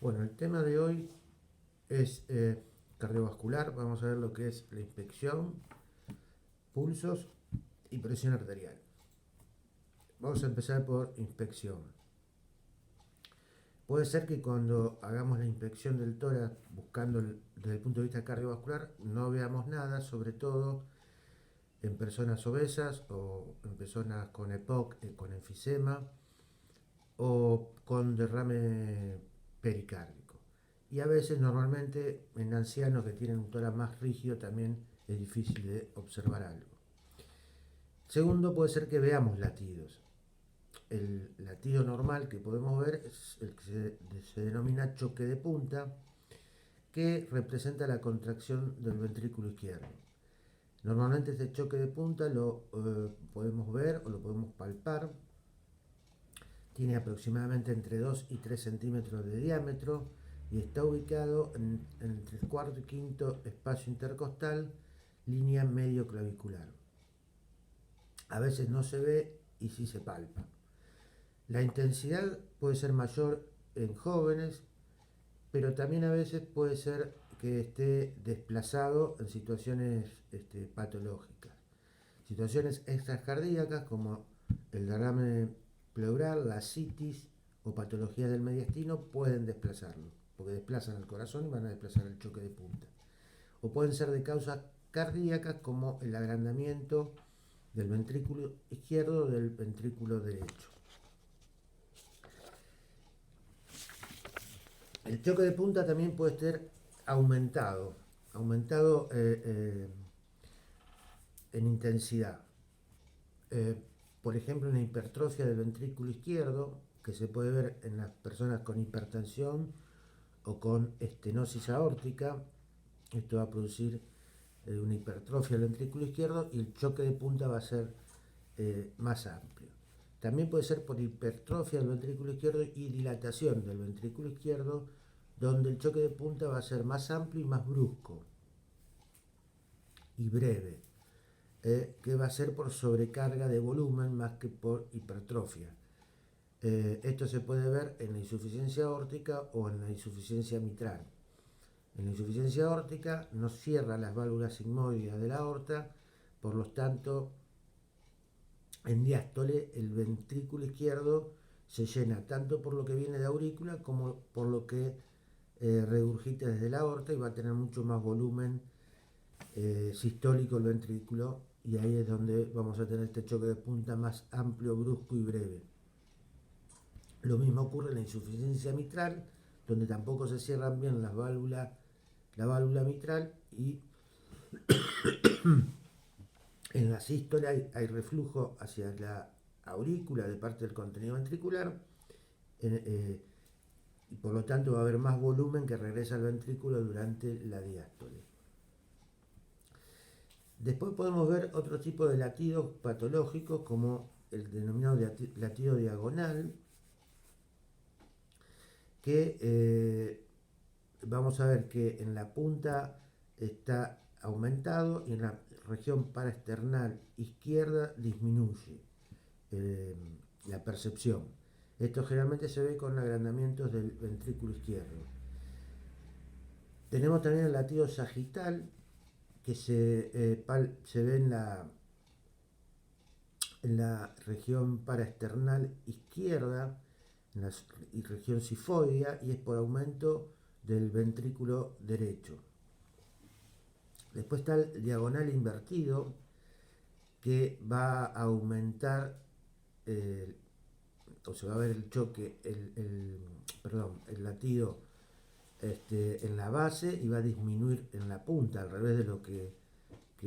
Bueno, el tema de hoy es cardiovascular. Vamos a ver lo que es la inspección, pulsos y presión arterial. Vamos a empezar por inspección. Puede ser que cuando hagamos la inspección del tórax buscando desde el punto de vista cardiovascular no veamos nada, sobre todo en personas obesas o en personas con EPOC, con enfisema o con derrame pericárdico. Y a veces, normalmente, en ancianos que tienen un tórax más rígido también es difícil de observar algo. Segundo, puede ser que veamos latidos. El latido normal que podemos ver es el que se denomina choque de punta, que representa la contracción del ventrículo izquierdo. Normalmente este choque de punta lo podemos ver o lo podemos palpar. Tiene aproximadamente entre 2 y 3 centímetros de diámetro y está ubicado entre el cuarto y quinto espacio intercostal, línea medio clavicular. A veces no se ve y sí se palpa. La intensidad puede ser mayor en jóvenes, pero también a veces puede ser que esté desplazado en situaciones patológicas. Situaciones extracardíacas como el derrame pleural, la citis o patologías del mediastino pueden desplazarlo, porque desplazan el corazón y van a desplazar el choque de punta. O pueden ser de causas cardíacas como el agrandamiento del ventrículo izquierdo o del ventrículo derecho. El choque de punta también puede ser aumentado en intensidad. Eh, por ejemplo, una hipertrofia del ventrículo izquierdo, que se puede ver en las personas con hipertensión o con estenosis aórtica. Esto va a producir una hipertrofia del ventrículo izquierdo y el choque de punta va a ser más amplio. También puede ser por hipertrofia del ventrículo izquierdo y dilatación del ventrículo izquierdo, donde el choque de punta va a ser más amplio y más brusco y breve, que va a ser por sobrecarga de volumen más que por hipertrofia. Esto se puede ver en la insuficiencia aórtica o en la insuficiencia mitral. En la insuficiencia aórtica no cierra las válvulas sigmoides de la aorta, por lo tanto, en diástole el ventrículo izquierdo se llena tanto por lo que viene de aurícula como por lo que regurgita desde la aorta y va a tener mucho más volumen sistólico el ventrículo, y ahí es donde vamos a tener este choque de punta más amplio, brusco y breve. Lo mismo ocurre en la insuficiencia mitral, donde tampoco se cierran bien la válvula mitral, y en la sístole hay reflujo hacia la aurícula de parte del contenido ventricular, y por lo tanto va a haber más volumen que regresa al ventrículo durante la diástole. Después podemos ver otro tipo de latidos patológicos como el denominado latido diagonal, que vamos a ver que en la punta está aumentado y en la región paraesternal izquierda disminuye la percepción. Esto generalmente se ve con agrandamientos del ventrículo izquierdo. Tenemos también el latido sagital, que se ve en la región paraesternal izquierda, en la región sifoidea, y es por aumento del ventrículo derecho. Después está el diagonal invertido, que va a aumentar, o se va a ver el choque, el latido en la base, y va a disminuir en la punta, al revés de lo que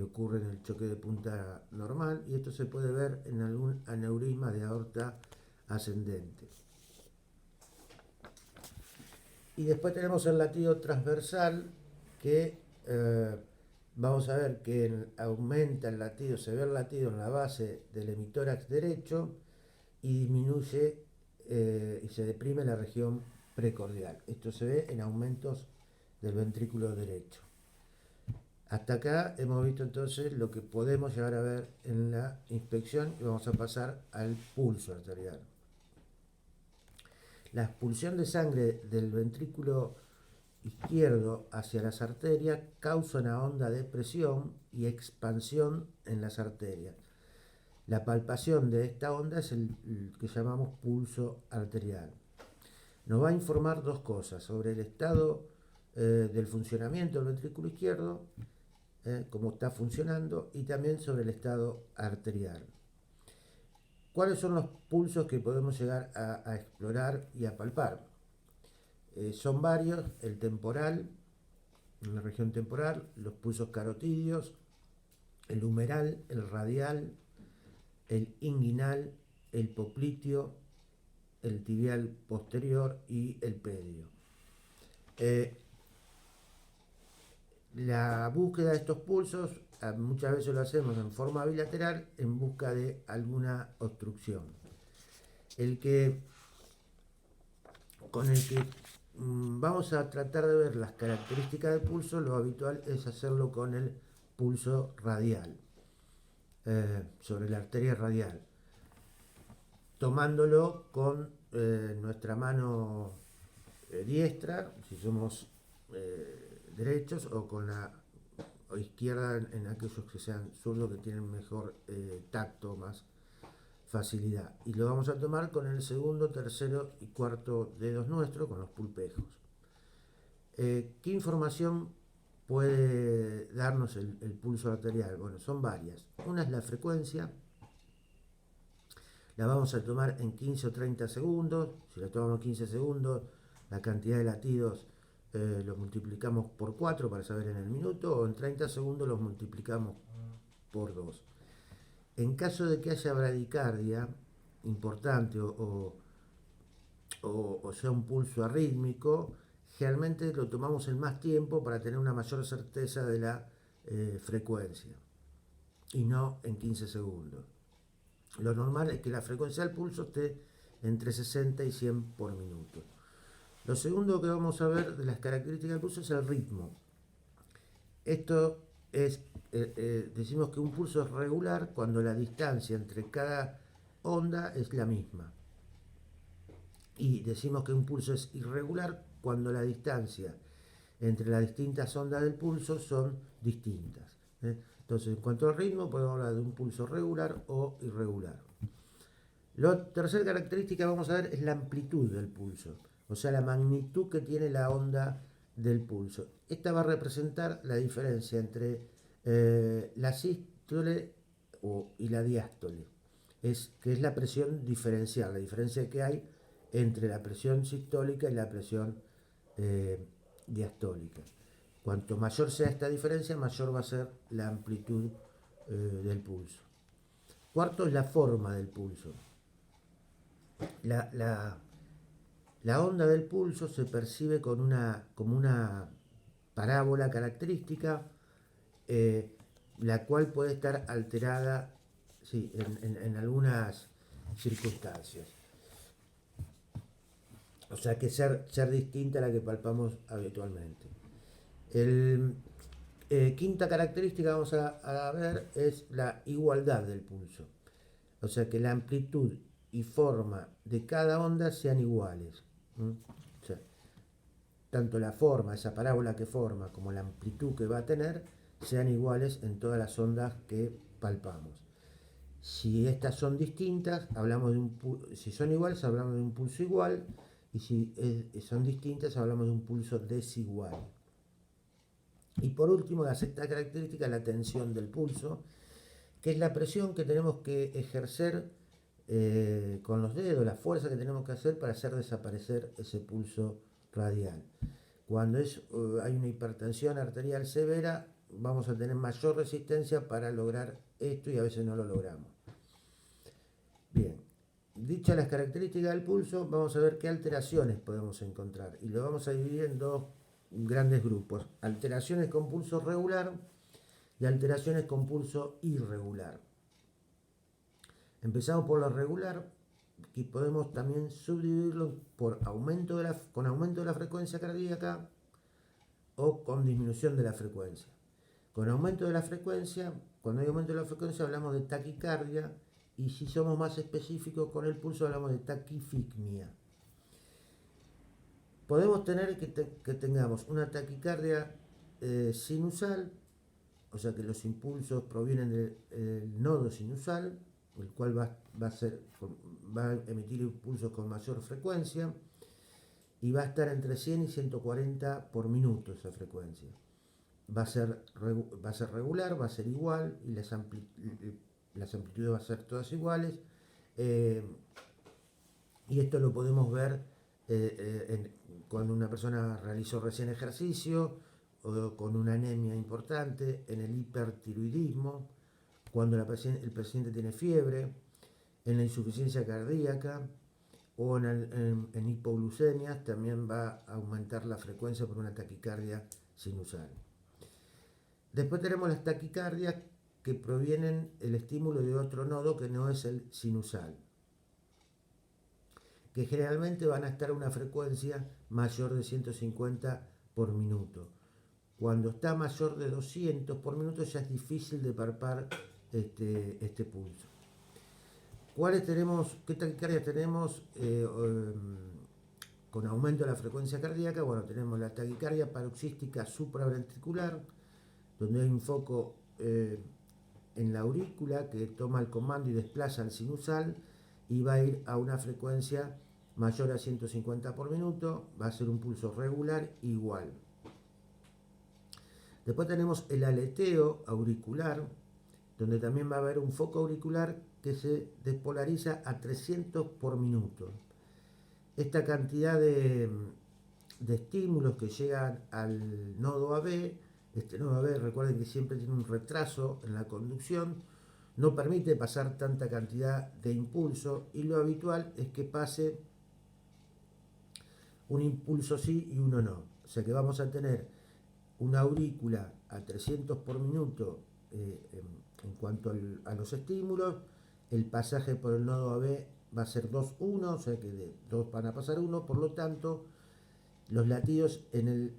ocurre en el choque de punta normal, y esto se puede ver en algún aneurisma de aorta ascendente. Y después tenemos el latido transversal, que vamos a ver que aumenta el latido, se ve el latido en la base del hemitórax derecho y disminuye y se deprime la región precordial. Esto se ve en aumentos del ventrículo derecho. Hasta acá hemos visto entonces lo que podemos llegar a ver en la inspección, y vamos a pasar al pulso arterial. La expulsión de sangre del ventrículo izquierdo hacia las arterias causa una onda de presión y expansión en las arterias. La palpación de esta onda es el que llamamos pulso arterial. Nos va a informar dos cosas: sobre el estado del funcionamiento del ventrículo izquierdo, cómo está funcionando, y también sobre el estado arterial. ¿Cuáles son los pulsos que podemos llegar a explorar y a palpar? Son varios: el temporal, en la región temporal, los pulsos carotídeos, el humeral, el radial, el inguinal, el popliteo, el tibial posterior y el pedio. La búsqueda de estos pulsos muchas veces lo hacemos en forma bilateral en busca de alguna obstrucción. Con el que vamos a tratar de ver las características del pulso, lo habitual es hacerlo con el pulso radial, sobre la arteria radial, tomándolo con nuestra mano diestra, si somos derechos, o con la izquierda en aquellos que sean zurdos, que tienen mejor tacto, más facilidad. Y lo vamos a tomar con el segundo, tercero y cuarto dedos nuestros, con los pulpejos. ¿Qué información puede darnos el pulso arterial? Bueno, son varias. Una es la frecuencia. La vamos a tomar en 15 o 30 segundos. Si la tomamos 15 segundos, la cantidad de latidos los multiplicamos por 4 para saber en el minuto, o en 30 segundos los multiplicamos por 2. En caso de que haya bradicardia importante o sea un pulso arrítmico, generalmente lo tomamos en más tiempo para tener una mayor certeza de la frecuencia, y no en 15 segundos. Lo normal es que la frecuencia del pulso esté entre 60 y 100 por minuto. Lo segundo que vamos a ver de las características del pulso es el ritmo. Esto es, decimos que un pulso es regular cuando la distancia entre cada onda es la misma. Y decimos que un pulso es irregular cuando la distancia entre las distintas ondas del pulso son distintas. Entonces, en cuanto al ritmo, podemos hablar de un pulso regular o irregular. La tercera característica que vamos a ver es la amplitud del pulso, o sea, la magnitud que tiene la onda del pulso. Esta va a representar la diferencia entre la sístole y la diástole, que es la presión diferencial, la diferencia que hay entre la presión sistólica y la presión diastólica. Cuanto mayor sea esta diferencia, mayor va a ser la amplitud del pulso. Cuarto es la forma del pulso. La onda del pulso se percibe como una parábola característica, la cual puede estar alterada, sí, en algunas circunstancias. O sea, que ser distinta a la que palpamos habitualmente. Quinta característica que vamos a ver es la igualdad del pulso. O sea, que la amplitud y forma de cada onda sean iguales. O sea, tanto la forma, esa parábola que forma, como la amplitud que va a tener, sean iguales en todas las ondas que palpamos. Si estas son distintas, si son iguales, hablamos de un pulso igual, y si son distintas, hablamos de un pulso desigual. Y por último, la sexta característica es la tensión del pulso, que es la presión que tenemos que ejercer con los dedos, la fuerza que tenemos que hacer para hacer desaparecer ese pulso radial. Cuando hay una hipertensión arterial severa, vamos a tener mayor resistencia para lograr esto, y a veces no lo logramos. Bien, dichas las características del pulso, vamos a ver qué alteraciones podemos encontrar, y lo vamos a dividir en dos grandes grupos: alteraciones con pulso regular y alteraciones con pulso irregular. Empezamos por lo regular, y podemos también subdividirlo por con aumento de la frecuencia cardíaca o con disminución de la frecuencia. Con aumento de la frecuencia, cuando hay aumento de la frecuencia, hablamos de taquicardia, y si somos más específicos con el pulso, hablamos de taquifigmia. Podemos tener que tengamos una taquicardia sinusal, o sea que los impulsos provienen del nodo sinusal, el cual va a emitir impulsos con mayor frecuencia y va a estar entre 100 y 140 por minuto esa frecuencia. Va a ser regular, va a ser igual y las amplitudes van a ser todas iguales. Y esto lo podemos ver cuando una persona realizó recién ejercicio o con una anemia importante, en el hipertiroidismo, cuando el paciente tiene fiebre, en la insuficiencia cardíaca o en hipoglucemias. También va a aumentar la frecuencia por una taquicardia sinusal. Después tenemos las taquicardias que provienen del estímulo de otro nodo que no es el sinusal, que generalmente van a estar a una frecuencia mayor de 150 por minuto. Cuando está mayor de 200 por minuto ya es difícil de palpar este pulso. ¿Qué taquicardias tenemos con aumento de la frecuencia cardíaca? Bueno, tenemos la taquicardia paroxística supraventricular, donde hay un foco en la aurícula que toma el comando y desplaza al sinusal y va a ir a una frecuencia mayor a 150 por minuto, va a ser un pulso regular igual. Después tenemos el aleteo auricular, donde también va a haber un foco auricular que se despolariza a 300 por minuto. Esta cantidad de estímulos que llegan al nodo AB, este nodo AB, recuerden que siempre tiene un retraso en la conducción, no permite pasar tanta cantidad de impulso y lo habitual es que pase un impulso sí y uno no. O sea que vamos a tener una aurícula a 300 por minuto en cuanto a los estímulos. El pasaje por el nodo AB va a ser 2-1, o sea que de 2 van a pasar 1, por lo tanto los latidos en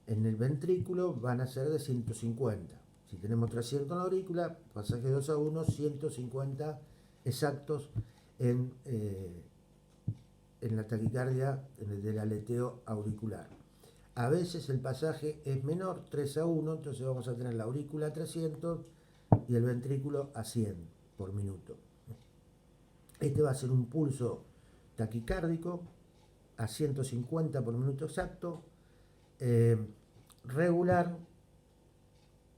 el ventrículo van a ser de 150. Si tenemos 300 en la aurícula, pasaje 2-1, 150 exactos en la taquicardia del aleteo auricular. A veces el pasaje es menor, 3-1, entonces vamos a tener la aurícula a 300 y el ventrículo a 100 por minuto. Este va a ser un pulso taquicárdico a 150 por minuto exacto, regular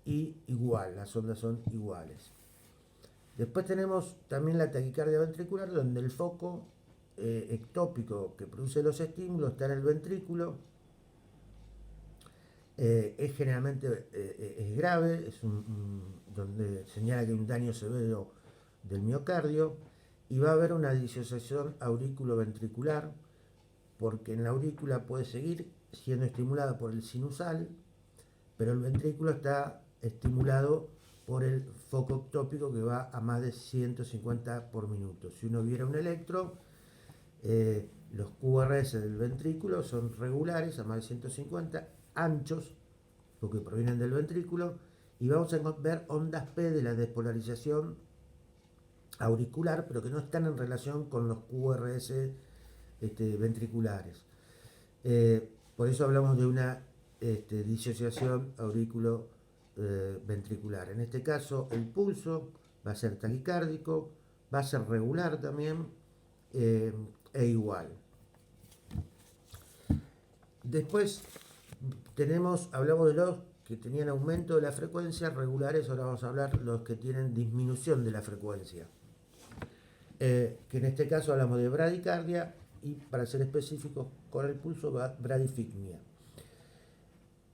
y igual, las ondas son iguales. Después tenemos también la taquicardia ventricular, donde el foco ectópico que produce los estímulos está en el ventrículo. Es generalmente es grave, donde señala que hay un daño severo del miocardio, y va a haber una disociación aurículo-ventricular, porque en la aurícula puede seguir siendo estimulada por el sinusal, pero el ventrículo está estimulado por el foco ectópico que va a más de 150 por minuto. Si uno viera un electro, los QRS del ventrículo son regulares a más de 150, anchos, porque provienen del ventrículo, y vamos a ver ondas P de la despolarización auricular, pero que no están en relación con los QRS ventriculares. Por eso hablamos de una disociación aurículo-ventricular. En este caso, el pulso va a ser taquicárdico, va a ser regular también e igual. Después hablamos de los que tenían aumento de la frecuencia regulares, ahora vamos a hablar de los que tienen disminución de la frecuencia. Que en este caso hablamos de bradicardia y, para ser específicos con el pulso, bradifigmia.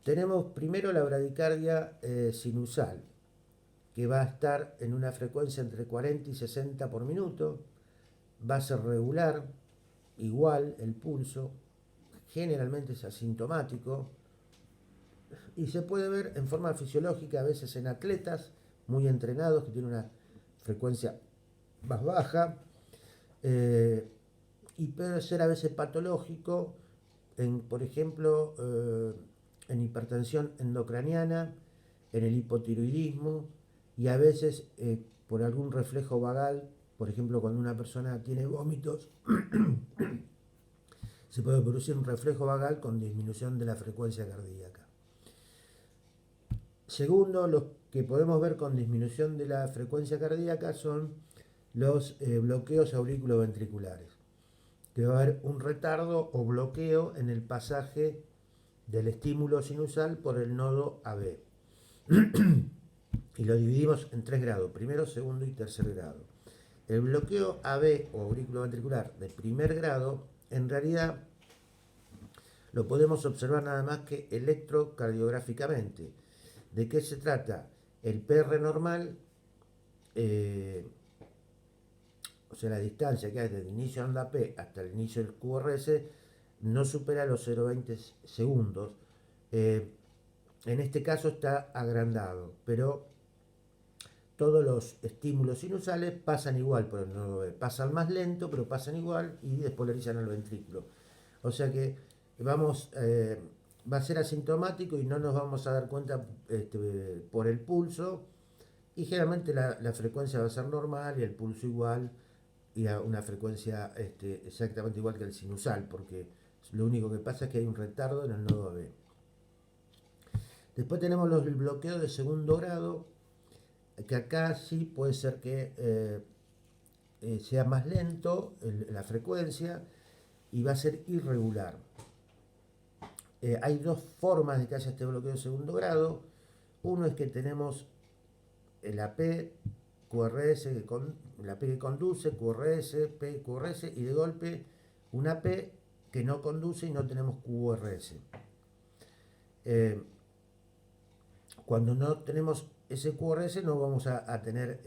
Tenemos primero la bradicardia sinusal, que va a estar en una frecuencia entre 40 y 60 por minuto, va a ser regular, igual el pulso, generalmente es asintomático y se puede ver en forma fisiológica a veces en atletas muy entrenados que tienen una frecuencia más baja, y puede ser a veces patológico por ejemplo, en hipertensión endocraniana, en el hipotiroidismo y a veces por algún reflejo vagal, por ejemplo cuando una persona tiene vómitos se puede producir un reflejo vagal con disminución de la frecuencia cardíaca. Segundo, los que podemos ver con disminución de la frecuencia cardíaca son los bloqueos auriculoventriculares, que va a haber un retardo o bloqueo en el pasaje del estímulo sinusal por el nodo AB. Y lo dividimos en 3 grados, primero, segundo y tercer grado. El bloqueo AB o auriculoventricular de primer grado, en realidad lo podemos observar nada más que electrocardiográficamente. ¿De qué se trata? El PR normal, o sea, la distancia que hay desde el inicio de onda P hasta el inicio del QRS, no supera los 0,20 segundos. En este caso está agrandado, pero todos los estímulos sinusales pasan igual por el nodo B. Pasan más lento, pero pasan igual y despolarizan al ventrículo. O sea que va a ser asintomático y no nos vamos a dar cuenta por el pulso. Y generalmente la frecuencia va a ser normal y el pulso igual y a una frecuencia exactamente igual que el sinusal, porque lo único que pasa es que hay un retardo en el nodo B. Después tenemos el bloqueo de segundo grado, que acá sí puede ser que sea más lento la frecuencia y va a ser irregular. Hay dos formas de que haya este bloqueo de segundo grado. Uno es que tenemos la P, QRS, la P que conduce, QRS, P, QRS, y de golpe una P que no conduce y no tenemos QRS. Cuando no tenemos ese QRS no vamos a tener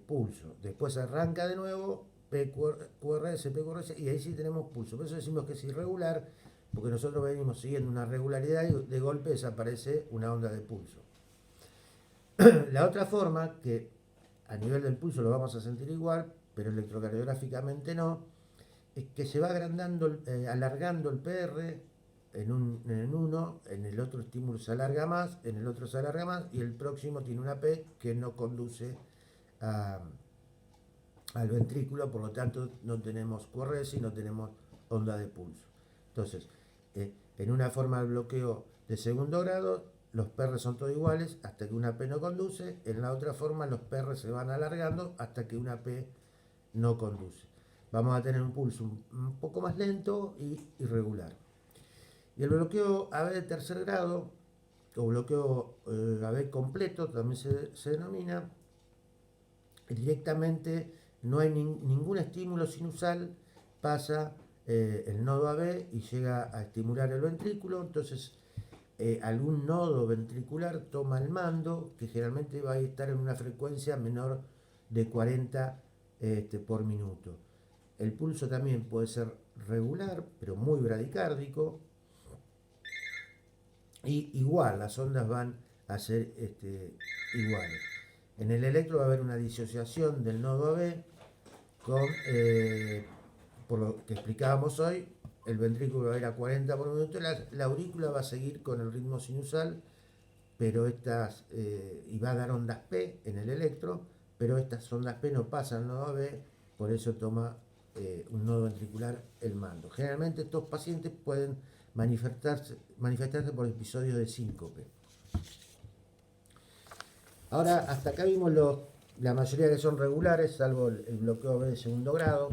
pulso. Después arranca de nuevo P, QRS, P, QRS, y ahí sí tenemos pulso. Por eso decimos que es irregular, porque nosotros venimos siguiendo una regularidad y de golpe desaparece una onda de pulso. La otra forma, que a nivel del pulso lo vamos a sentir igual, pero electrocardiográficamente no, es que se va alargando el PR en uno, en el otro estímulo se alarga más, en el otro se alarga más, y el próximo tiene una P que no conduce al ventrículo, por lo tanto no tenemos QRS y no tenemos onda de pulso. Entonces, en una forma de bloqueo de segundo grado, los PR son todos iguales hasta que una P no conduce. En la otra forma, los PR se van alargando hasta que una P no conduce. Vamos a tener un pulso un poco más lento y irregular. Y el bloqueo AB de tercer grado, o bloqueo AB completo, también se denomina, directamente no hay ningún estímulo sinusal, pasa el nodo AB y llega a estimular el ventrículo. Entonces algún nodo ventricular toma el mando, que generalmente va a estar en una frecuencia menor de 40 por minuto. El pulso también puede ser regular, pero muy bradicárdico. Y igual, las ondas van a ser iguales. En el electro va a haber una disociación del nodo AB con, por lo que explicábamos hoy, el ventrículo va a ir a 40 por minuto, la aurícula va a seguir con el ritmo sinusal, pero y va a dar ondas P en el electro, pero estas ondas P no pasan al nodo AB, por eso toma un nodo ventricular el mando. Generalmente estos pacientes pueden manifestarse por episodios de síncope. Ahora, hasta acá vimos la mayoría que son regulares, salvo el bloqueo B de segundo grado.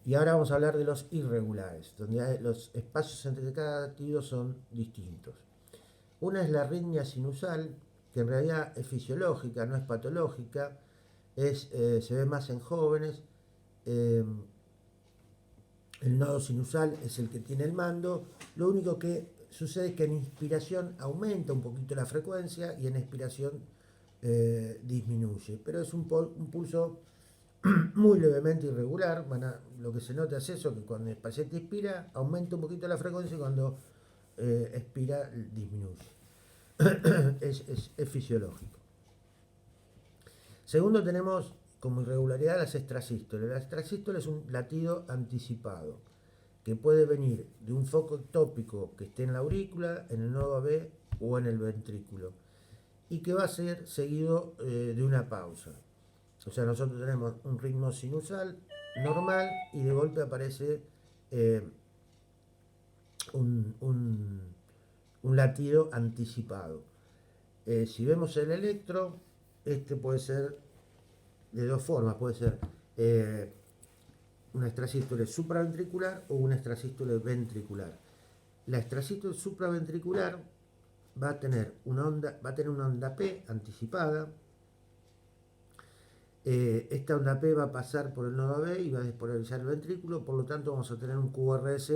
Y ahora vamos a hablar de los irregulares, donde los espacios entre cada latido son distintos. Una es la arritmia sinusal, que en realidad es fisiológica, no es patológica, se ve más en jóvenes. El nodo sinusal es el que tiene el mando. Lo único que sucede es que en inspiración aumenta un poquito la frecuencia y en expiración disminuye. Pero es un pulso muy levemente irregular. Lo que se nota es eso, que cuando el paciente inspira aumenta un poquito la frecuencia y cuando expira disminuye. Es fisiológico. Segundo, tenemos como irregularidad las extrasístoles. La extrasístole es un latido anticipado que puede venir de un foco ectópico que esté en la aurícula, en el nodo AB o en el ventrículo, y que va a ser seguido de una pausa. O sea, nosotros tenemos un ritmo sinusal normal y de golpe aparece un latido anticipado. Si vemos el electro, este puede ser de dos formas, puede ser una extrasístole supraventricular o una extrasístole ventricular. La extrasístole supraventricular va a tener una onda P anticipada. Esta onda P va a pasar por el nodo B y va a despolarizar el ventrículo, por lo tanto vamos a tener un QRS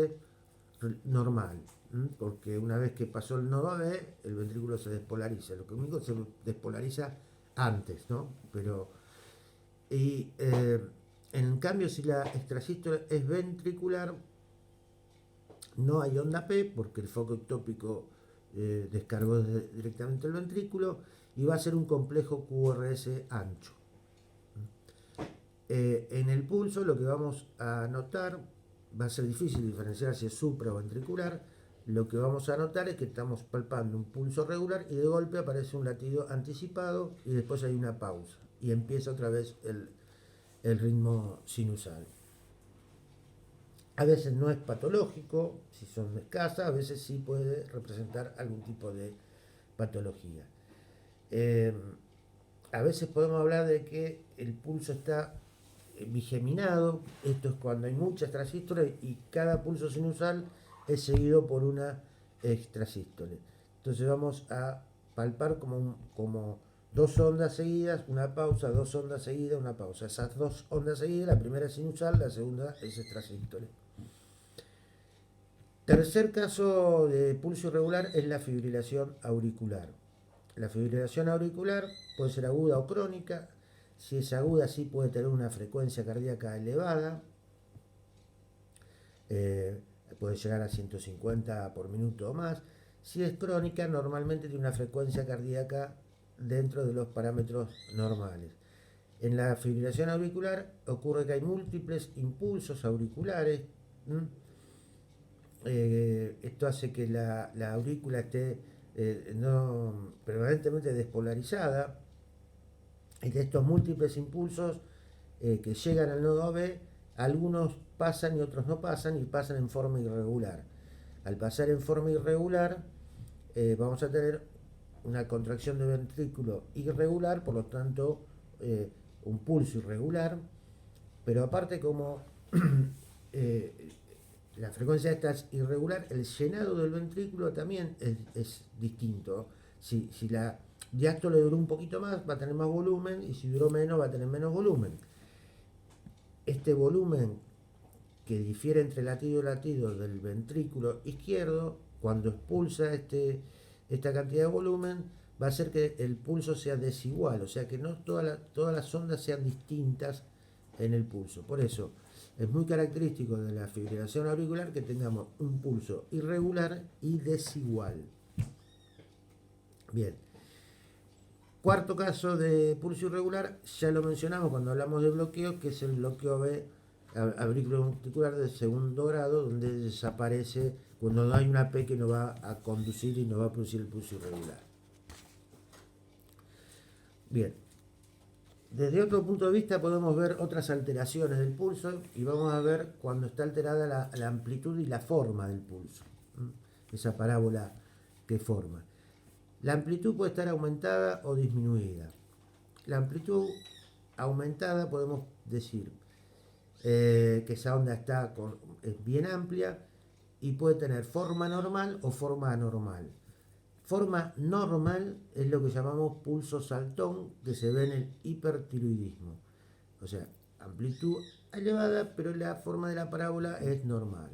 normal, porque una vez que pasó el nodo B, el ventrículo se despolariza. Lo que único se despolariza antes, ¿no? Pero, en cambio, si la extrasístole es ventricular, no hay onda P, porque el foco ectópico descargó directamente el ventrículo, y va a ser un complejo QRS ancho. En el pulso lo que vamos a notar, va a ser difícil diferenciar si es supraventricular. Lo que vamos a notar es que estamos palpando un pulso regular y de golpe aparece un latido anticipado y después hay una pausa y empieza otra vez el ritmo sinusal. A veces no es patológico, si son escasas, a veces sí puede representar algún tipo de patología. A veces podemos hablar de que el pulso está bigeminado. Esto es cuando hay mucha extrasístole y cada pulso sinusal es seguido por una extrasístole. Entonces vamos a palpar como dos ondas seguidas, una pausa, dos ondas seguidas, una pausa. Esas dos ondas seguidas, la primera es sinusal, la segunda es extrasístole. Tercer caso de pulso irregular es la fibrilación auricular. La fibrilación auricular puede ser aguda o crónica. Si es aguda, sí puede tener una frecuencia cardíaca elevada, puede llegar a 150 por minuto o más. Si es crónica, normalmente tiene una frecuencia cardíaca dentro de los parámetros normales. En la fibrilación auricular ocurre que hay múltiples impulsos auriculares. Esto hace que la aurícula esté no permanentemente despolarizada, y de estos múltiples impulsos que llegan al nodo B, algunos pasan y otros no pasan, y pasan en forma irregular. Al pasar en forma irregular, vamos a tener una contracción de ventrículo irregular, por lo tanto un pulso irregular, pero aparte, como la frecuencia esta es irregular, el llenado del ventrículo también es distinto. Si la diástole duró un poquito más, va a tener más volumen, y si duró menos, va a tener menos volumen. Este volumen que difiere entre latido y latido del ventrículo izquierdo, cuando expulsa esta cantidad de volumen, va a hacer que el pulso sea desigual, o sea que no todas las ondas sean distintas en el pulso. Por eso es muy característico de la fibrilación auricular que tengamos un pulso irregular y desigual. Bien. Cuarto caso de pulso irregular, ya lo mencionamos cuando hablamos de bloqueo, que es el bloqueo B auriculoventricular de segundo grado, donde desaparece cuando no hay una P que nos va a conducir y nos va a producir el pulso irregular. Bien, desde otro punto de vista podemos ver otras alteraciones del pulso, y vamos a ver cuando está alterada la amplitud y la forma del pulso, esa parábola que forma. La amplitud puede estar aumentada o disminuida. La amplitud aumentada podemos decir que esa onda es bien amplia y puede tener forma normal o forma anormal. Forma normal es lo que llamamos pulso saltón, que se ve en el hipertiroidismo. O sea, amplitud elevada, pero la forma de la parábola es normal.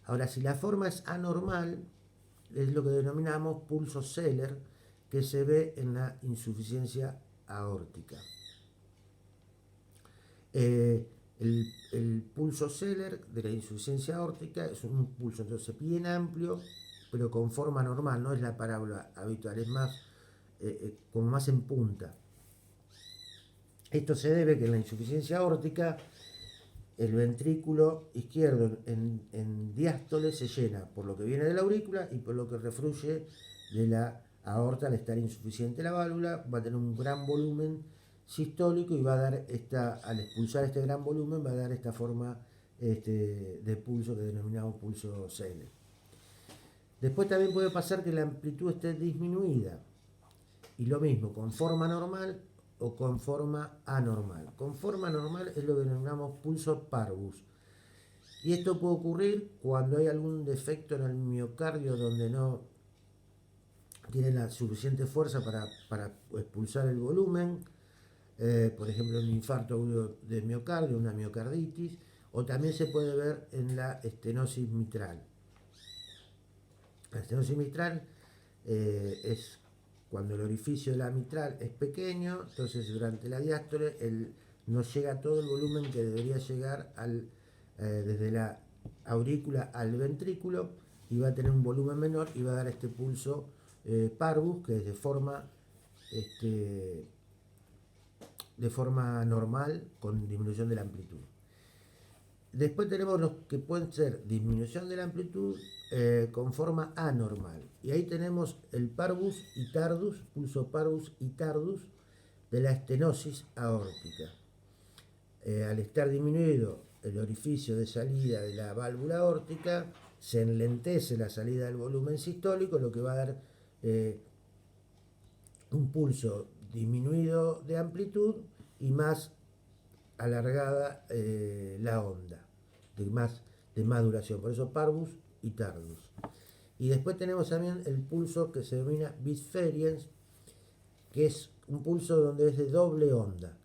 Ahora, si la forma es anormal, es lo que denominamos pulso Zeller, que se ve en la insuficiencia aórtica. El pulso Zeller de la insuficiencia aórtica es un pulso entonces bien amplio, pero con forma normal, no es la parábola habitual, es más como más en punta. Esto se debe que en la insuficiencia aórtica el ventrículo izquierdo en diástole se llena por lo que viene de la aurícula y por lo que refluye de la aorta. Al estar insuficiente la válvula, va a tener un gran volumen sistólico y va a dar al expulsar este gran volumen, va a dar esta forma de pulso que denominamos pulso Zeller. Después también puede pasar que la amplitud esté disminuida. Y lo mismo, con forma normal o con forma anormal. Con forma normal es lo que denominamos pulso parvus. Y esto puede ocurrir cuando hay algún defecto en el miocardio donde no tiene la suficiente fuerza para expulsar el volumen. Por ejemplo, un infarto agudo de miocardio, una miocarditis. O también se puede ver en la estenosis mitral. La estenosis mitral es cuando el orificio de la mitral es pequeño, entonces durante la diástole no llega todo el volumen que debería llegar desde la aurícula al ventrículo, y va a tener un volumen menor y va a dar este pulso parvus, que es de forma normal con disminución de la amplitud. Después tenemos los que pueden ser disminución de la amplitud con forma anormal. Y ahí tenemos el parvus y tardus, pulso parvus y tardus de la estenosis aórtica. Al estar disminuido el orificio de salida de la válvula aórtica, se enlentece la salida del volumen sistólico, lo que va a dar un pulso disminuido de amplitud y más alargada la onda, de más duración. Por eso parvus y tardus. Y después tenemos también el pulso que se denomina bisferiens, que es un pulso donde es de doble onda.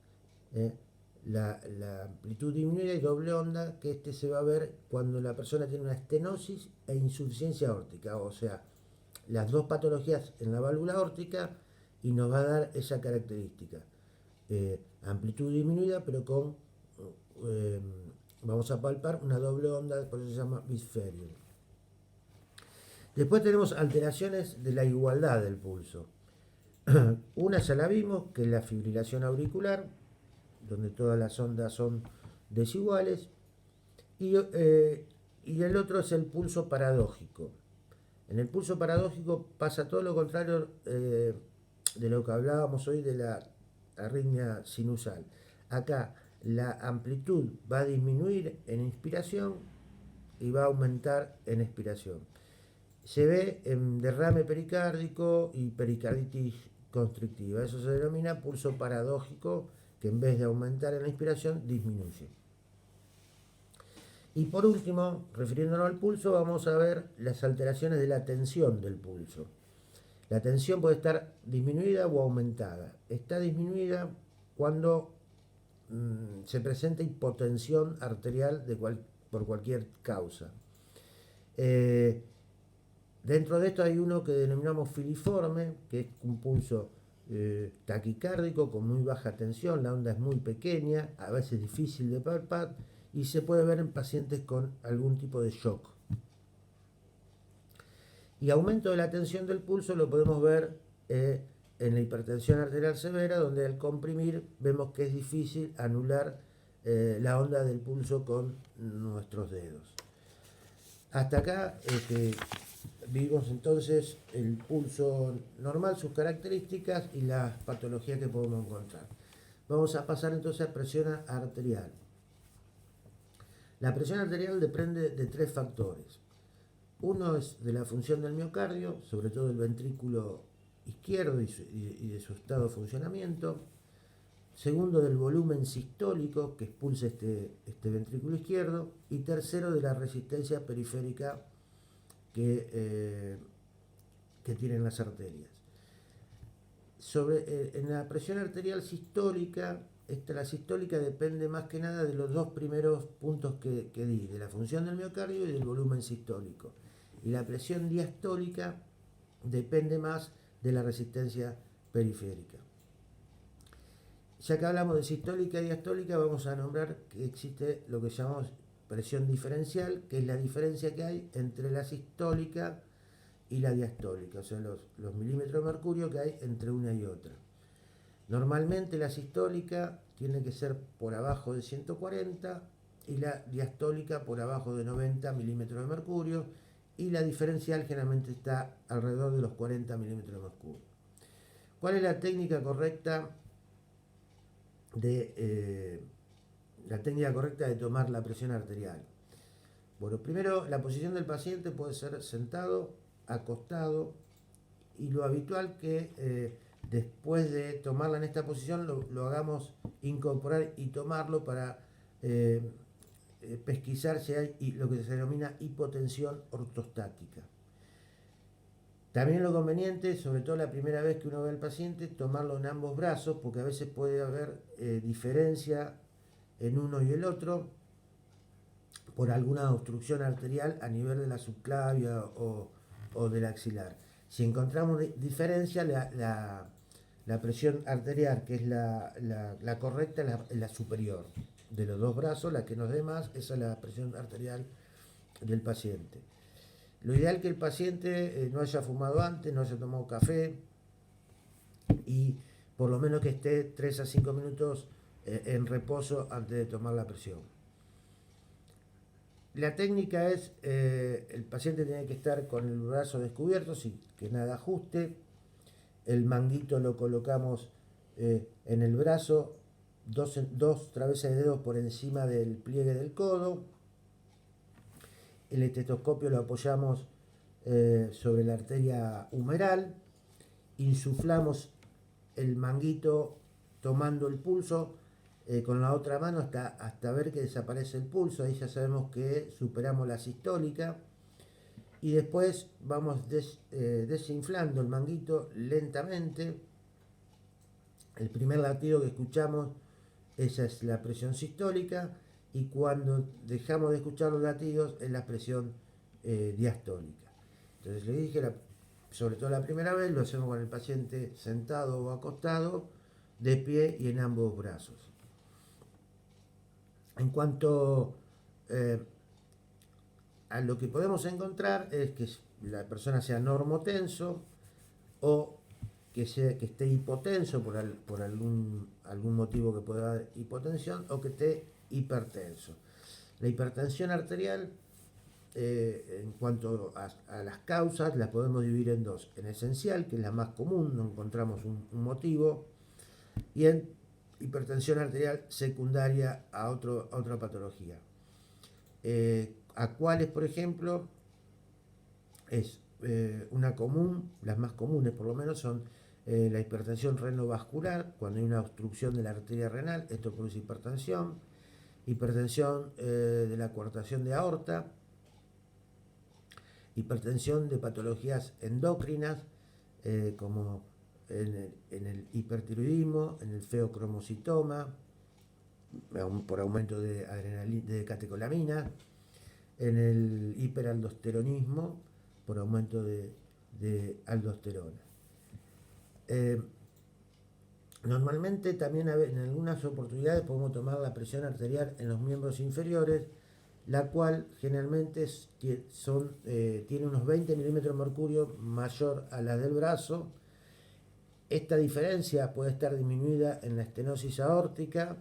La amplitud disminuida y doble onda, que se va a ver cuando la persona tiene una estenosis e insuficiencia aórtica, o sea, las dos patologías en la válvula aórtica, y nos va a dar esa característica. Amplitud disminuida, pero con vamos a palpar una doble onda, por eso se llama bisferiens. Después tenemos alteraciones de la igualdad del pulso. Una ya la vimos, que es la fibrilación auricular, donde todas las ondas son desiguales, y el otro es el pulso paradójico. En el pulso paradójico pasa todo lo contrario de lo que hablábamos hoy de la arritmia sinusal. Acá la amplitud va a disminuir en inspiración y va a aumentar en expiración. Se ve en derrame pericárdico y pericarditis constrictiva. Eso se denomina pulso paradójico, que en vez de aumentar en la inspiración, disminuye. Y por último, refiriéndonos al pulso, vamos a ver las alteraciones de la tensión del pulso. La tensión puede estar disminuida o aumentada. Está disminuida cuando se presenta hipotensión arterial por cualquier causa. Dentro de esto hay uno que denominamos filiforme, que es un pulso taquicárdico con muy baja tensión, la onda es muy pequeña, a veces difícil de palpar, y se puede ver en pacientes con algún tipo de shock. Y aumento de la tensión del pulso lo podemos ver en la hipertensión arterial severa, donde al comprimir vemos que es difícil anular la onda del pulso con nuestros dedos. Hasta acá vimos entonces el pulso normal, sus características y las patologías que podemos encontrar. Vamos a pasar entonces a presión arterial. La presión arterial depende de tres factores. Uno es de la función del miocardio, sobre todo el ventrículo izquierdo y de su estado de funcionamiento. Segundo, del volumen sistólico que expulsa este ventrículo izquierdo. Y tercero, de la resistencia periférica que tienen las arterias. En la presión arterial sistólica, la sistólica depende más que nada de los dos primeros puntos que di, de la función del miocardio y del volumen sistólico. Y la presión diastólica depende más de la resistencia periférica. Ya que hablamos de sistólica y diastólica, vamos a nombrar que existe lo que llamamos presión diferencial, que es la diferencia que hay entre la sistólica y la diastólica, o sea, los milímetros de mercurio que hay entre una y otra. Normalmente la sistólica tiene que ser por abajo de 140 y la diastólica por abajo de 90 milímetros de mercurio, y la diferencial generalmente está alrededor de los 40 milímetros de mercurio. ¿Cuál es la técnica correcta de tomar la presión arterial? Bueno, primero, la posición del paciente puede ser sentado acostado, y lo habitual que después de tomarla en esta posición lo hagamos incorporar y tomarlo para pesquisar si hay lo que se denomina hipotensión ortostática. También lo conveniente, sobre todo la primera vez que uno ve al paciente, tomarlo en ambos brazos, porque a veces puede haber diferencia en uno y el otro por alguna obstrucción arterial a nivel de la subclavia o del axilar. Si encontramos diferencia, la presión arterial, que es la correcta, es la superior de los dos brazos, la que nos dé más, esa es la presión arterial del paciente. Lo ideal es que el paciente no haya fumado antes, no haya tomado café y por lo menos que esté 3 a 5 minutos en reposo antes de tomar la presión. La técnica es, el paciente tiene que estar con el brazo descubierto, sin que nada ajuste. El manguito lo colocamos en el brazo, dos travesaños de dedos por encima del pliegue del codo. El estetoscopio lo apoyamos sobre la arteria humeral. Insuflamos el manguito tomando el pulso con la otra mano hasta ver que desaparece el pulso. Ahí ya sabemos que superamos la sistólica. Y después vamos desinflando el manguito lentamente. El primer latido que escuchamos, esa es la presión sistólica, y cuando dejamos de escuchar los latidos es la presión diastólica. Entonces le dije, sobre todo la primera vez, lo hacemos con el paciente sentado o acostado, de pie y en ambos brazos. En cuanto a lo que podemos encontrar es que la persona sea normotenso o que esté hipotenso por algún motivo que pueda dar hipotensión, o que esté hipertenso. La hipertensión arterial, en cuanto a las causas, las podemos dividir en dos: en esencial, que es la más común, no encontramos un motivo, y en hipertensión arterial secundaria a otra patología. A cuáles, por ejemplo, es una común, las más comunes por lo menos son la hipertensión renovascular, cuando hay una obstrucción de la arteria renal, esto produce hipertensión de la coartación de aorta, hipertensión de patologías endocrinas, como en el hipertiroidismo, en el feocromocitoma, por aumento de catecolamina, en el hiperaldosteronismo, por aumento de aldosterona. Normalmente también en algunas oportunidades podemos tomar la presión arterial en los miembros inferiores, la cual generalmente tiene unos 20 milímetros de mercurio mayor a la del brazo. Esta diferencia puede estar disminuida en la estenosis aórtica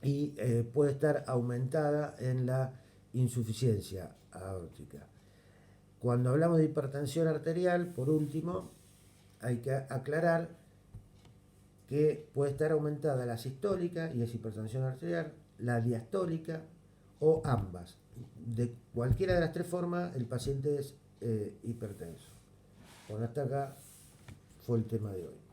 y puede estar aumentada en la insuficiencia aórtica. Cuando hablamos de hipertensión arterial, por último, hay que aclarar que puede estar aumentada la sistólica, y es hipertensión arterial, la diastólica o ambas. De cualquiera de las tres formas, el paciente es hipertenso. Bueno, hasta acá fue el tema de hoy.